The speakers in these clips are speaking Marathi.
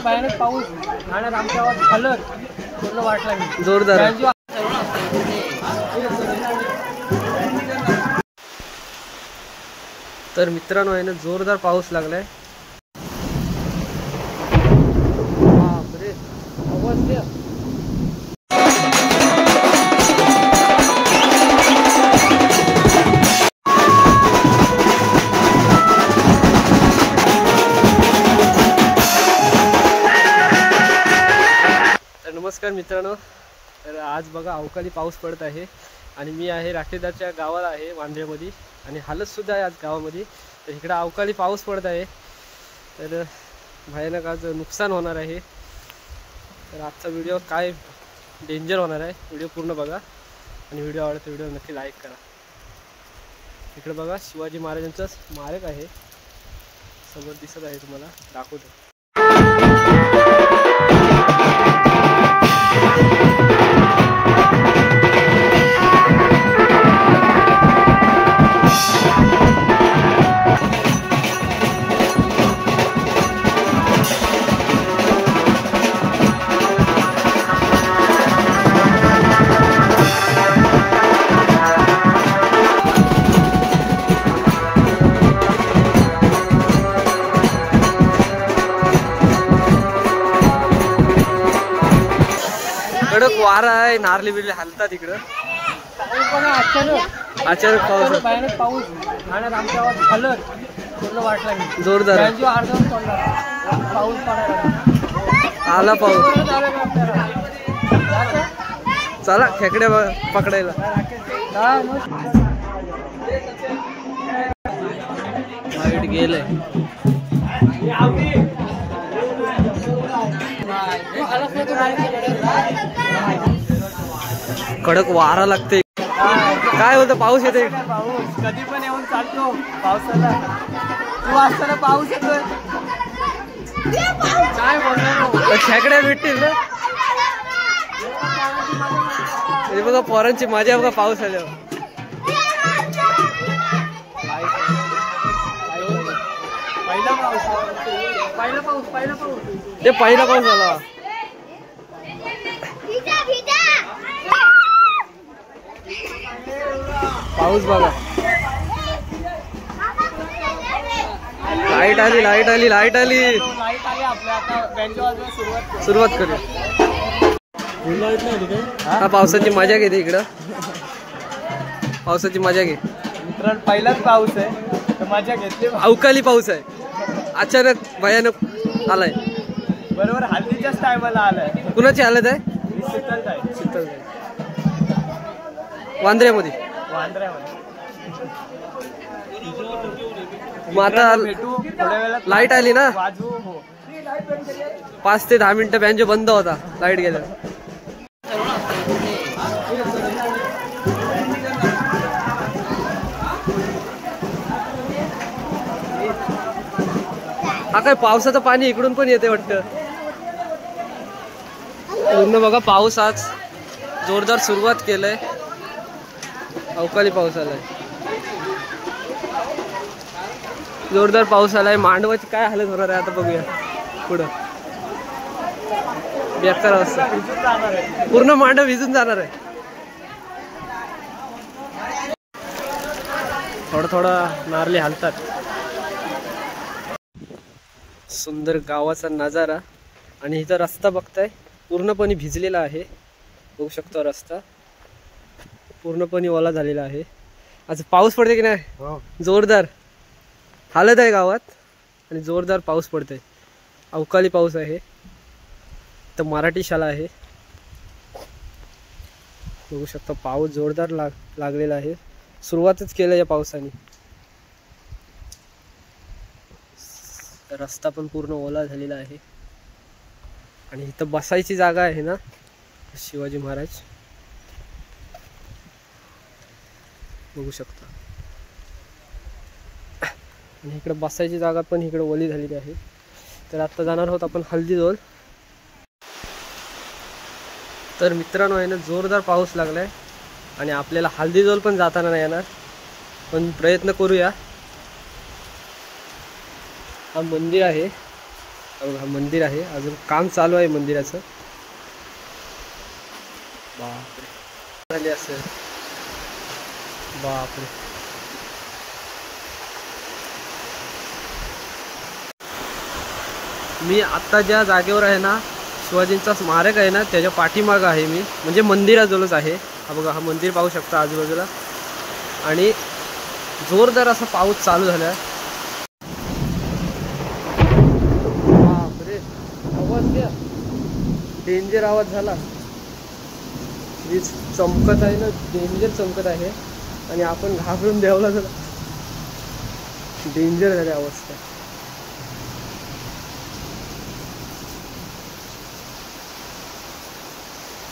भयानक पाऊस आणि आमच्या गावात झालं पूर्ण वाट लागली जोरदार. तर मित्रांनो आहे ना जोरदार पाऊस लागलाय. बापरे आवाज द्या. नमस्कार मित्रांनो, तर आज बघा अवकाळी पाऊस पडत आहे आणि मी आहे राठेदारच्या गावाला आहे वांद्र्यामध्ये आणि हालतसुद्धा आहे आज गावामध्ये. तर इकडं अवकाळी पाऊस पडत आहे तर भयानक आज नुकसान होणार आहे. तर आजचा व्हिडिओ काय डेंजर होणार आहे, व्हिडिओ पूर्ण बघा आणि व्हिडिओ आवडला तर व्हिडिओ नक्की लाईक करा. इकडे बघा शिवाजी महाराजांचा स्मारक आहे, समोर दिसत आहे, तुम्हाला दाखवतो. कडक वारा आहे, नारली बिरली हलतात इकडं. अचानक पाऊस, भयानक पाऊस आणि आमच्या गावात झालं पूर्ण वाट लागली जोरदार. पाऊस पडायला आला पाऊस. चला खेकड्या पकडायला. लाईट गेलंय. कडक वारा लागते. काय होतं, पाऊस येते. पाऊस कधी पण येऊन चालतो पावसाला. तू असताना पाऊस येतोय, काय बोलणार. खेकड्या भेटतील ना. हे बघा पोरांची मजा बघा पाऊस आल्यावर. पहिला पाऊस ते पहिला पाऊस झाला. पाऊस बघा. लाईट आली, लाईट आली, लाईट आली. आपल्या आता सुरुवात करू. हा पावसाची मजा घेते इकडं. पावसाची मजा घे मित्रांनो. पहिलाच पाऊस आहे तर मजा घेतली. अवकाळी पाऊस आहे, अचानक भयानक आलाय. बरोबर हल्दीच्याच टायमाला आलाय. कुणाची हालत आहे. शीतल वांद्र्यामध्ये. मग आता लाईट आली ना. 5 ते 10 मिनिटं बँजो बंद होता लाईट गेल्या. हा काय पावसाचं पाणी इकडून पण येते वाटतं. पूर्ण बघा पाऊस आज जोरदार सुरुवात केलंय. अवकाळी पाऊस आलाय, जोरदार पाऊस आलाय. मांडवाची काय हालत होणार आहे आता बघूया पुढं. बेकार अवस्था, पूर्ण मांडव भिजून जाणार आहे. थोडा थोडा नारली हालतात. सुंदर गावाचा नजारा आणि इथं रस्ता बघताय पूर्णपणे भिजलेला आहे. बघू शकतो रस्ता पूर्णपणे ओला झालेला आहे. आज पाऊस पडते की नाही, जोरदार हालत आहे गावात आणि जोरदार पाऊस पडतोय. अवकाळी पाऊस आहे. तर मराठी शाळा आहे, बघू शकता पाऊस जोरदार लागलेला आहे. सुरुवातच केलं या पावसाने. रस्ता पण पूर्ण ओला झालेला आहे आणि इथं बसायची जागा आहे ना शिवाजी महाराज, बघू शकता. आणि इकडे बसायची जागा पण इकडे ओली झालेली आहे. तर आता जाणार आहोत आपण हल्दीजवळ. तर मित्रांनो आहे ना जोरदार पाऊस लागलाय आणि आपल्याला हल्दीजवळ पण जाताना नाही येणार, पण प्रयत्न करूया. हा मंदिर आहे हा मंदिर आहे, अजून काम चालू आहे मंदिराचं. बापरे झाले असेल. बापरे मी आत्ता ज्या जागेवर आहे ना, शिवाजींचा स्मारक आहे ना, त्याच्या पाठीमागं आहे मी, म्हणजे मंदिराजवळच आहे. हा बघा, हा मंदिर पाहू शकता आजूबाजूला. आणि जोरदार असा पाऊस चालू झाला. बापरे आवाज द्या, डेंजर आवाज झाला. वीज चमकत आहे ना, डेंजर चमकत आहे. आणि आपण घाबरून द्यावला झाला, डेंजर झाली अवस्था.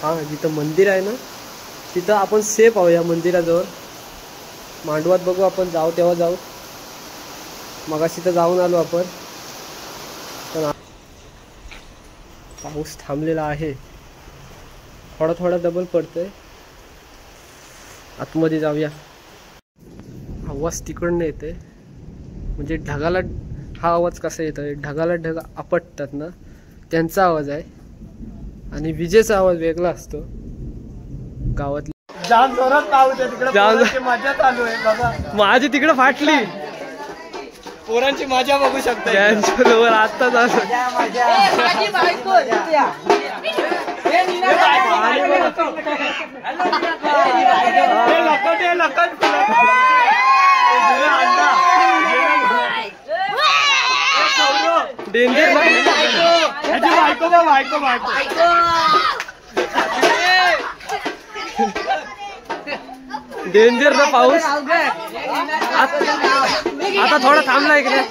हा जिथं मंदिर आहे ना, तिथं आपण सेफ आहोत. या मंदिराजवळ मांडवात बघू, आपण जाऊ तेव्हा जाऊ. मगाशी तर जाऊन आलो आपण, पण पाऊस थांबलेला आहे. थोडा थोडा डबल पडतोय. आतमध्ये जाऊया. आवाज तिकडनं येते, म्हणजे ढगाला हा आवाज कसा येतोय, ढगाला ढग आपटतात ना, त्यांचा आवाज आहे. आणि विजेचा आवाज वेगळा असतो गावातली. जाम जोरात पाऊस आहे तिकडे, पोरांची मजा चालू आहे बाबा. माझी तिकडे फाटली, पोरांची मजा बघू शकता. त्यांच्याबरोबर आता झालं. डेंजर डेंजर ना पाऊस. आता थोडा थांबला इकडे.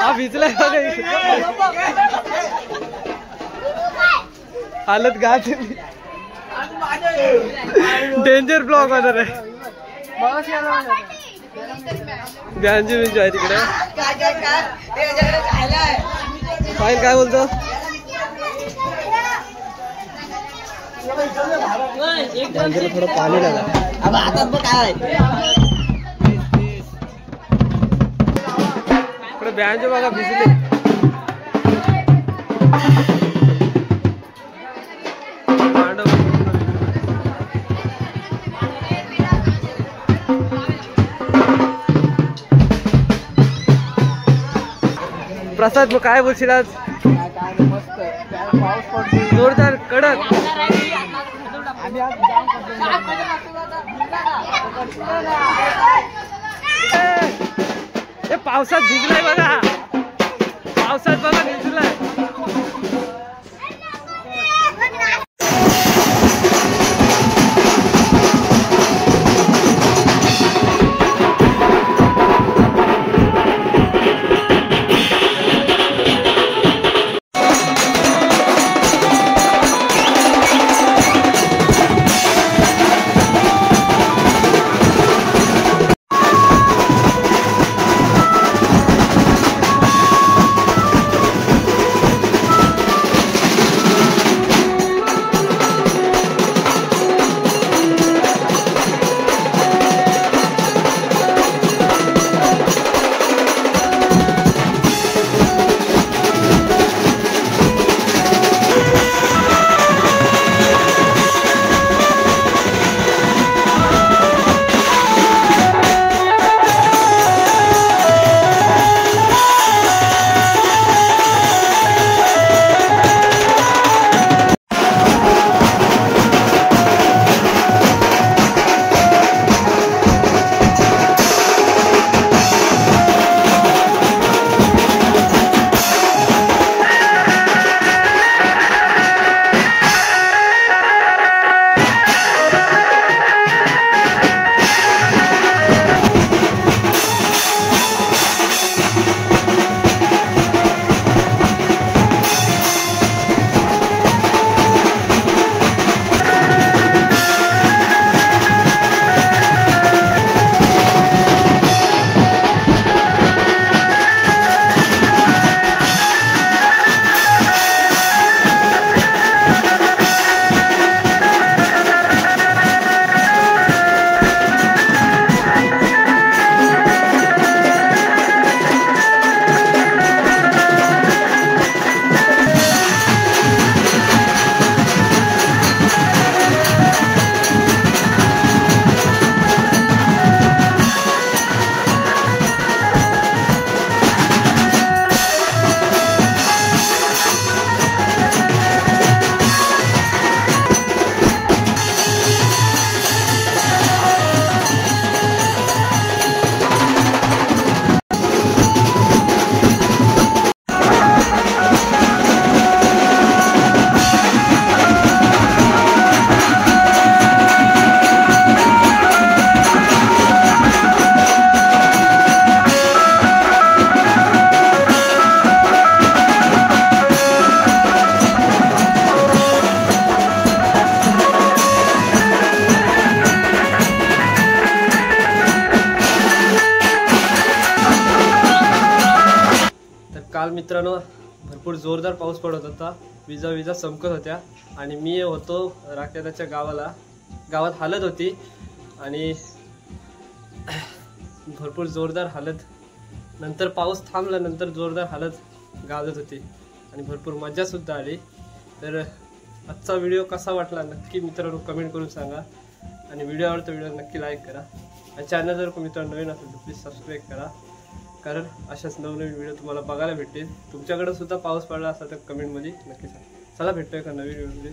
हा भिजलाय बघा, हालत गात. डेंजर ब्लॉक होणार आहे. गांजी बिंजू आहे तिकडे. फाईल काय बोलतो, गांजीला थोडं पाणी लागलं. इकडे बँजो बघा भिजले. प्रसाद, मग काय बोलशील आज? मस्त पाऊस पडतो जोरदार कडक. हे पावसात भिजलाय बघा, पावसात बघा भिजलाय. काल मित्रांनो भरपूर जोरदार पाऊस पडत होता, विजा चमकत होत्या आणि मी होतो राखेदाच्या गावात हालत होती आणि भरपूर जोरदार हालत, नंतर पाऊस थांबला, नंतर जोरदार हालत गाजत होती आणि भरपूर मजा सुद्धा आली। तर आजचा व्हिडिओ कसा वाटला नक्की मित्रांनो कमेंट करून सांगा आणि व्हिडिओ आवडतो व्हिडिओ नक्की लाईक करा आणि चॅनल जर मित्रांनो नवीन असेल तर प्लीज सबस्क्राईब करा, कारण अशाच नवनवीन व्हिडिओ तुम्हाला बघायला भेटतील। तुमच्याकडे सुद्धा पाऊस पडला असेल तर कमेंटमध्ये नक्की सांगा। चला भेटतोय का नवीन व्हिडिओ।